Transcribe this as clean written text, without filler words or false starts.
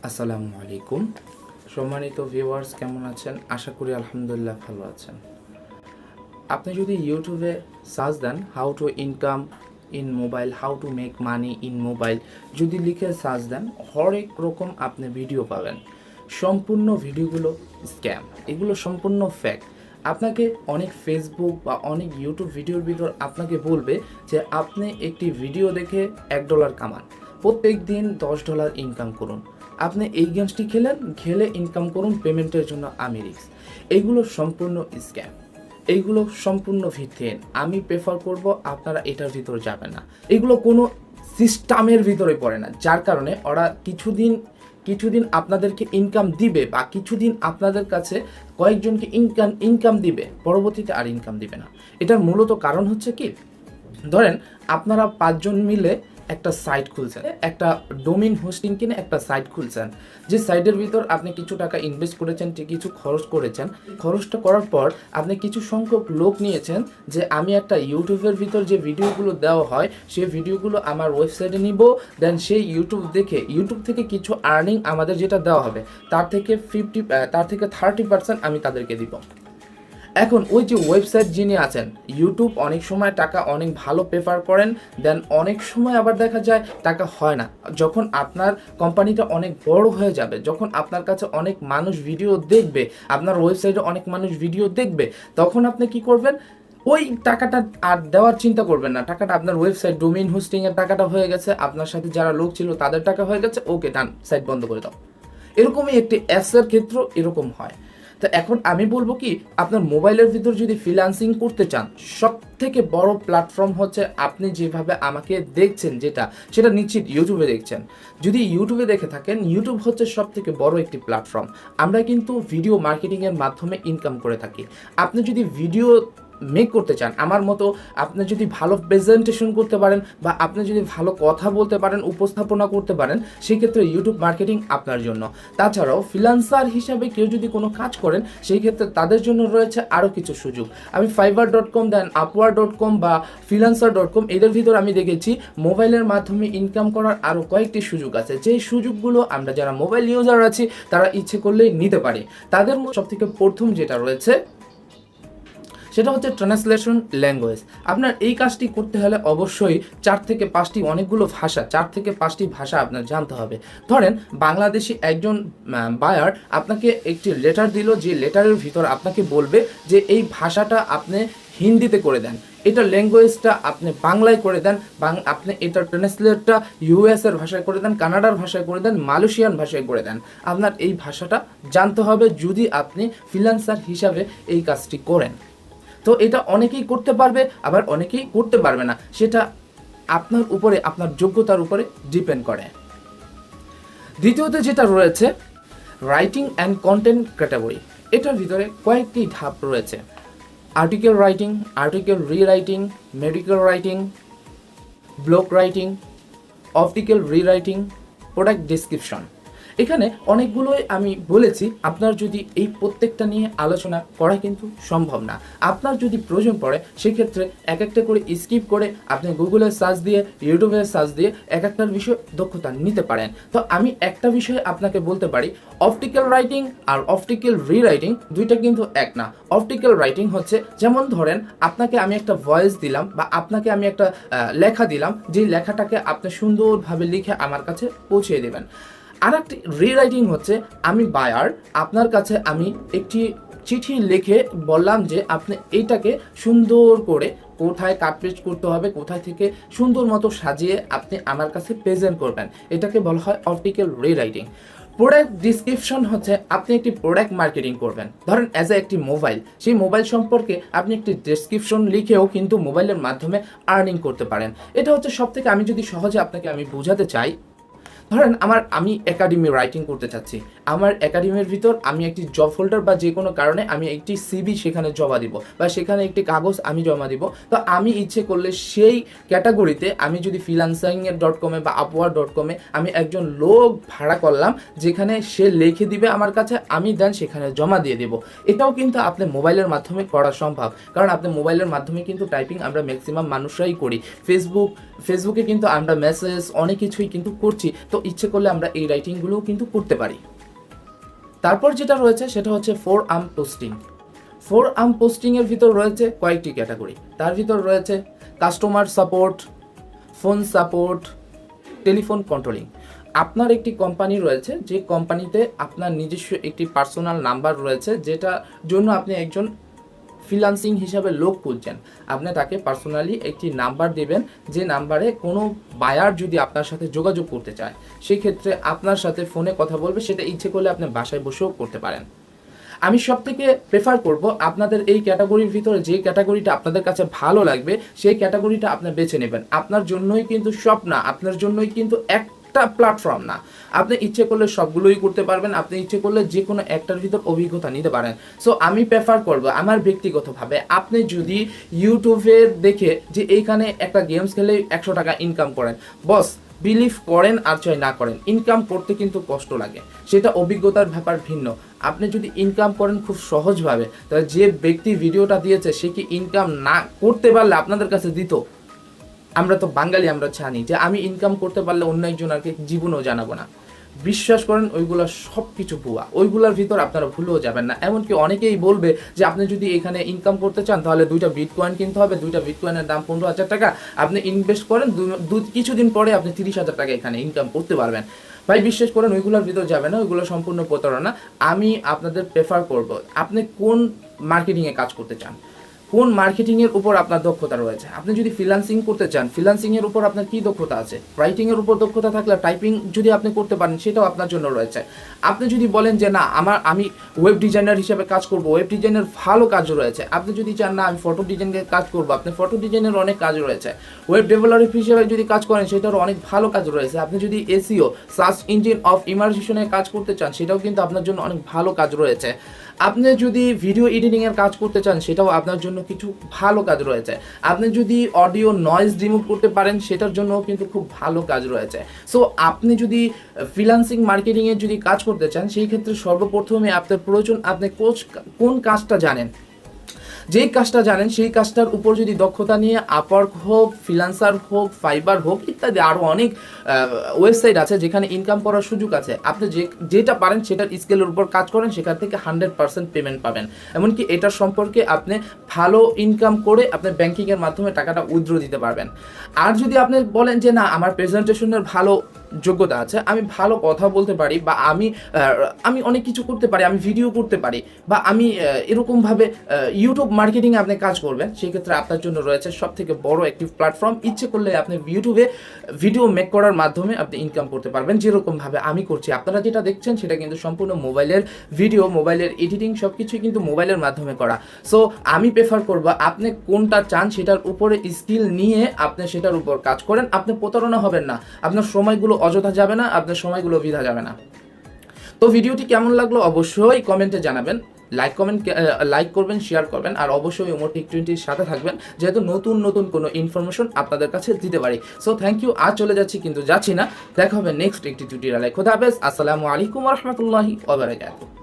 আসসালামু আলাইকুম। সম্মানিত ভিউয়ার্স, কেমন আছেন? আশা করি আলহামদুলিল্লাহ ভালো আছেন। আপনি যদি ইউটিউবে সার্চ দেন how to income in mobile, how to make money in mobile, যদি লিখে সার্চ দেন হরেক রকম আপনি ভিডিও পাবেন। সম্পূর্ণ ভিডিওগুলো স্ক্যাম, এগুলো সম্পূর্ণ ফ্যাক। আপনাকে অনেক ফেসবুক বা অনেক ইউটিউব ভিডিওর ভিতর আপনাকে বলবে যে আপনি একটি ভিডিও দেখে $1 কামান, প্রত্যেক দিন $10 ইনকাম করুন, আপনি এই গেমসটি খেলে ইনকাম করুন, পেমেন্টের জন্য আমি রিস্ক। এইগুলো সম্পূর্ণ স্ক্যাম, এইগুলো সম্পূর্ণ ভিত্তিহীন। আমি প্রেফার করব আপনারা এটার ভিতর যাবেন না। এগুলো কোনো সিস্টেমের ভিতরে পড়ে না, যার কারণে ওরা কিছুদিন আপনাদেরকে ইনকাম দিবে বা কিছুদিন আপনাদের কাছে কয়েকজনকে ইনকাম দিবে, পরবর্তীতে আর ইনকাম দিবে না। এটার মূলত কারণ হচ্ছে কি, ধরেন আপনারা 5 জন মিলে একটা সাইট খুলছেন, একটা ডোমেইন হোস্টিং কিনে একটা সাইট খুলছেন, যে সাইটের ভিতর আপনি কিছু টাকা ইনভেস্ট করেছেন, কিছু খরচ করেছেন। খরচটা করার পর আপনি কিছু সংখ্যক লোক নিয়েছেন যে আমি একটা ইউটিউবের ভিতর যে ভিডিওগুলো দেওয়া হয় সেই ভিডিওগুলো আমার ওয়েবসাইটে নিব, দেন সেই ইউটিউব থেকে কিছু আর্নিং আমাদের যেটা দেওয়া হবে তার থেকে 30% আমি তাদেরকে দিব। এখন ওই যে ওয়েবসাইট যিনি আছেন, ইউটিউব অনেক সময় টাকা অনেক ভালো প্রেফার করেন, দেন অনেক সময় আবার দেখা যায় টাকা হয় না। যখন আপনার কোম্পানিটা অনেক বড় হয়ে যাবে, যখন আপনার কাছে অনেক মানুষ ভিডিও দেখবে, আপনার ওয়েবসাইটে অনেক মানুষ ভিডিও দেখবে, তখন আপনি কি করবেন, ওই টাকাটা আর দেওয়ার চিন্তা করবেন না। টাকাটা আপনার ওয়েবসাইট ডোমেইন হোস্টিংয়ের টাকাটা হয়ে গেছে, আপনার সাথে যারা লোক ছিল তাদের টাকা হয়ে গেছে, ওকে ডান, সাইট বন্ধ করে দাও। এরকমই একটি অ্যাপসের ক্ষেত্র এরকম হয়। তো এখন আমি বলবো কি, আপনার মোবাইলের ভিতর যদি ফ্রিল্যান্সিং করতে চান, সব থেকে বড় প্ল্যাটফর্ম হচ্ছে আপনি যেভাবে আমাকে দেখছেন সেটা নিশ্চিত ইউটিউবে দেখছেন। যদি ইউটিউবে দেখে থাকেন, ইউটিউব হচ্ছে সব থেকে বড় একটি প্ল্যাটফর্ম। আমরা কিন্তু ভিডিও মার্কেটিংয়ের মাধ্যমে ইনকাম করে থাকি। আপনি যদি ভিডিও মেক করতে চান আমার মতো, আপনি যদি ভালো প্রেজেন্টেশন করতে পারেন বা আপনি যদি ভালো কথা বলতে পারেন, উপস্থাপনা করতে পারেন, সেক্ষেত্রে ইউটিউব মার্কেটিং আপনার জন্য। তাছাড়াও ফ্রিল্যান্সার হিসাবে কেউ যদি কোনো কাজ করেন, সেই ক্ষেত্রে তাদের জন্য রয়েছে আরও কিছু সুযোগ। আমি fiverr.com, দেন upwork.com বা freelancer.com, এদের ভিতর আমি দেখেছি মোবাইলের মাধ্যমে ইনকাম করার আরও কয়েকটি সুযোগ আছে, যেই সুযোগগুলো আমরা যারা মোবাইল ইউজার আছি তারা ইচ্ছে করলেই নিতে পারি। তাদের সবথেকে প্রথম যেটা রয়েছে সেটা হচ্ছে ট্রান্সলেশন ল্যাঙ্গুয়েজ। আপনার এই কাজটি করতে হলে অবশ্যই 4 থেকে 5টি, অনেকগুলো ভাষা, 4 থেকে 5টি ভাষা আপনার জানতে হবে। ধরেন বাংলাদেশি একজন বায়ার আপনাকে একটি লেটার দিল, যে লেটারের ভিতর আপনাকে বলবে যে এই ভাষাটা আপনি হিন্দিতে করে দেন, এটা ল্যাঙ্গুয়েজটা আপনি বাংলায় করে দেন, আপনি এটার ট্রান্সলেটটা ইউএসের ভাষায় করে দেন, কানাডার ভাষায় করে দেন, মালয়েশিয়ান ভাষায় করে দেন। আপনার এই ভাষাটা জানতে হবে যদি আপনি ফ্রিল্যান্সার হিসাবে এই কাজটি করেন। তো এটা অনেকেই করতে পারবে, আবার অনেকেই করতে পারবে না, সেটা আপনার উপরে, আপনার যোগ্যতার উপরে ডিপেন্ড করে। দ্বিতীয়ত যেটা রয়েছে রাইটিং অ্যান্ড কন্টেন্ট ক্যাটাগরি। এটার ভিতরে কয়েকটি ধাপ রয়েছে: article writing, article rewriting, medical writing, blog writing, optical rewriting, product description. এখানে অনেকগুলোই আমি বলেছি, আপনার যদি এই প্রত্যেকটা নিয়ে আলোচনা করা কিন্তু সম্ভব না। আপনার যদি প্রয়োজন পড়ে সেক্ষেত্রে এক একটা করে স্কিপ করে আপনি গুগলে সার্চ দিয়ে, ইউটিউবে সার্চ দিয়ে এক একটার বিষয় দক্ষতা নিতে পারেন। তো আমি একটা বিষয়ে আপনাকে বলতে পারি, optical writing R optical rewriting দুইটা কিন্তু এক না। অপটিক্যাল রাইটিং হচ্ছে, যেমন ধরেন আপনাকে আমি একটা ভয়েস দিলাম বা আপনাকে আমি একটা লেখা দিলাম, যেই লেখাটাকে আপনি সুন্দরভাবে লিখে আমার কাছে পৌঁছে দেবেন। আর একটি রিরাইটিং হচ্ছে, আমি বায়ার, আপনার কাছে আমি একটি চিঠি লিখে বললাম যে আপনি এইটাকে সুন্দর করে কোথায় কাট পেস্ট করতে হবে, কোথায় থেকে সুন্দর মতো সাজিয়ে আপনি আমার কাছে প্রেজেন্ট করবেন, এটাকে বলা হয় অপটিক্যাল রিরাইটিং। প্রোডাক্ট ডিসক্রিপশন হচ্ছে, আপনি একটি প্রোডাক্ট মার্কেটিং করবেন, ধরেন অ্যাজ একটি মোবাইল, সেই মোবাইল সম্পর্কে আপনি একটি ডেসক্রিপশন লিখেও কিন্তু মোবাইলের মাধ্যমে আর্নিং করতে পারেন। এটা হচ্ছে সব থেকে, আমি যদি সহজে আপনাকে আমি বোঝাতে চাই, ধরেন আমি একাডেমি রাইটিং করতে চাচ্ছি, আমার একাডেমির ভিতর আমি একটি জব ফোল্ডার বা যে কোনো কারণে আমি একটি সিভি সেখানে জমা দিব বা সেখানে একটি কাগজ আমি জমা দিব। তো আমি ইচ্ছে করলে সেই ক্যাটাগরিতে আমি যদি freelancing.com-এ বা upwork.com-এ আমি একজন লোক ভাড়া করলাম, যেখানে সে লিখে দিবে আমার কাছে, আমি দেন সেখানে জমা দিয়ে দেব। এটাও কিন্তু আপনি মোবাইলের মাধ্যমে করা সম্ভব, কারণ আপনি মোবাইলের মাধ্যমে কিন্তু টাইপিং আমরা ম্যাক্সিমাম মানুষরাই করি। ফেসবুকে কিন্তু আমরা মেসেজ অনেক কিছুই কিন্তু করছি। তো তো ইচ্ছে করলে আমরা এই রাইটিংগুলোও কিন্তু করতে পারি। তারপর যেটা রয়েছে সেটা হচ্ছে four arm posting. Four arm পোস্টিংয়ের ভিতর রয়েছে কয়েকটি ক্যাটাগরি। তার ভিতর রয়েছে customer support, phone support, telephone controlling. আপনার একটি কোম্পানি রয়েছে, যে কোম্পানিতে আপনার নিজস্ব একটি পার্সোনাল নাম্বার রয়েছে, যেটা জন্য আপনি একজন ফ্রিল্যান্সিং হিসাবে লোক খুঁজছেন। আপনি তাকে পার্সোনালি একটি নাম্বার দেবেন, যে নাম্বারে কোনো বায়ার যদি আপনার সাথে যোগাযোগ করতে চায় সেই ক্ষেত্রে আপনার সাথে ফোনে কথা বলবে। সেটা ইচ্ছে করলে আপনি বাসায় বসেও করতে পারেন। আমি সব থেকে প্রেফার করব আপনাদের এই ক্যাটাগরির ভিতরে যে ক্যাটাগরিটা আপনাদের কাছে ভালো লাগবে সেই ক্যাটাগরিটা আপনি বেছে নেবেন। আপনার জন্যই কিন্তু সব না, আপনার জন্যই কিন্তু একটা প্ল্যাটফর্ম না। আপনি ইচ্ছে করলে সবগুলোই করতে পারবেন, আপনি ইচ্ছে করলে যে কোনো একটার ভিতর অভিজ্ঞতা নিতে পারেন। সো আমি প্রেফার করব আমার ব্যক্তিগতভাবে, আপনি যদি ইউটিউবে দেখে যে এইখানে একটা গেমস খেলে 100 টাকা ইনকাম করেন, বস বিলিভ করেন আর চাই না করেন, ইনকাম করতে কিন্তু কষ্ট লাগে, সেটা অভিজ্ঞতার ব্যাপার ভিন্ন। আপনি যদি ইনকাম করেন খুব সহজভাবে, তাহলে যে ব্যক্তি ভিডিওটা দিয়েছে সে কি ইনকাম না করতে পারলে আপনাদের কাছে দিত? আমরা তো বাঙালি, আমরা জানি যে আমি ইনকাম করতে পারলে অন্য একজন আর জীবনেও জানাবো না। বিশ্বাস করেন ওইগুলো সব কিছু ভুয়া, ওইগুলোর ভিতর আপনারা ভুলেও যাবেন না। এমনকি অনেকেই বলবে যে আপনি যদি এখানে ইনকাম করতে চান তাহলে 2টা বিটকয়েন কিনতে হবে, 2টা বিটকয়েনের দাম 15,000 টাকা, আপনি ইনভেস্ট করেন, কিছুদিন পরে আপনি 30,000 টাকা এখানে ইনকাম করতে পারবেন। ভাই বিশ্বাস করেন ওইগুলোর ভিতর যাবে না, ওইগুলো সম্পূর্ণ প্রতারণা। আমি আপনাদের প্রেফার করব আপনি কোন মার্কেটিংয়ে কাজ করতে চান, কোন মার্কেটিংয়ের উপর আপনার দক্ষতা রয়েছে। আপনি যদি ফ্রিল্যান্সিং করতে চান, ফ্রিল্যান্সিংয়ের উপর আপনার কী দক্ষতা আছে, রাইটিংয়ের উপর দক্ষতা থাকলে টাইপিং যদি আপনি করতে পারেন সেটাও আপনার জন্য রয়েছে। আপনি যদি বলেন যে না আমি ওয়েব ডিজাইনার হিসেবে কাজ করব, ওয়েব ডিজাইনের ভালো কাজ রয়েছে। আপনি যদি চান না আমি ফটো ডিজাইনের কাজ করব, আপনি ফটো ডিজাইনের অনেক কাজ রয়েছে। ওয়েব ডেভেলপার হিসেবে যদি কাজ করেন সেটারও অনেক ভালো কাজ রয়েছে। আপনি যদি এসইও সার্চ ইঞ্জিন অফ ইমার্সিশনে কাজ করতে চান সেটাও কিন্তু আপনার জন্য অনেক ভালো কাজ রয়েছে। আপনি যদি ভিডিও এডিটিংয়ের কাজ করতে চান সেটাও আপনার জন্য কিছু ভালো কাজ রয়েছে। আপনি যদি অডিও নয়েজ রিমুভ করতে পারেন সেটার জন্যও কিন্তু খুব ভালো কাজ রয়েছে। সো আপনি যদি ফ্রিল্যান্সিং মার্কেটিংয়ের যদি কাজ করতে চান সেই ক্ষেত্রে সর্বপ্রথমে আপনার প্রয়োজন আপনি কোন কাজটা জানেন, যেই কাজটা জানেন সেই কাজটার উপর যদি দক্ষতা নিয়ে আপওয়ার্ক হোক, ফ্রিল্যান্সার হোক, ফাইবার হোক ইত্যাদি আরও অনেক ওয়েবসাইট আছে যেখানে ইনকাম করার সুযোগ আছে। আপনি যেটা পারেন সেটার স্কেলের উপর কাজ করেন, সেখান থেকে 100% পেমেন্ট পাবেন। এমনকি এটার সম্পর্কে আপনি ভালো ইনকাম করে আপনি ব্যাংকিংয়ের মাধ্যমে টাকাটা উইথড্র দিতে পারবেন। আর যদি আপনি বলেন যে না আমার প্রেজেন্টেশনের ভালো যোগ্যতা আছে, আমি ভালো কথা বলতে পারি, বা আমি অনেক কিছু করতে পারি, আমি ভিডিও করতে পারি, বা আমি এরকমভাবে ইউটিউব মার্কেটিংয়ে আপনি কাজ করবেন, সেই ক্ষেত্রে আপনার জন্য রয়েছে সব থেকে বড় একটি প্ল্যাটফর্ম। ইচ্ছে করলে আপনি ইউটিউবে ভিডিও মেক করার মাধ্যমে আপনি ইনকাম করতে পারবেন, যেরকমভাবে আমি করছি। আপনারা যেটা দেখছেন সেটা কিন্তু সম্পূর্ণ মোবাইলের ভিডিও, মোবাইলের এডিটিং সব কিছুই কিন্তু মোবাইলের মাধ্যমে করা। সো আমি প্রেফার করব আপনি কোনটা চান সেটার উপরে স্কিল নিয়ে আপনি সেটার উপর কাজ করেন। আপনি প্রতারণা হবেন না, আপনার সময়গুলো অযথা যাবে না, আপনার সময়গুলো বৃথা যাবে না। তো ভিডিওটি কেমন লাগলো অবশ্যই কমেন্টে জানাবেন, লাইক করবেন, শেয়ার করবেন, আর অবশ্যই ওমর টেক20 সাথে থাকবেন, যেহেতু নতুন নতুন কোনো ইনফরমেশন আপনাদের কাছে দিতে পারি। So thank you. আজ চলে যাচ্ছি কিন্তু যাচ্ছি না, দেখা হবে নেক্সট একটি টিউটোরিয়ালে। খোদা হাফেজ, আসসালামু আলাইকুম ওয়া রাহমাতুল্লাহি ওয়া বারাকাতুহু।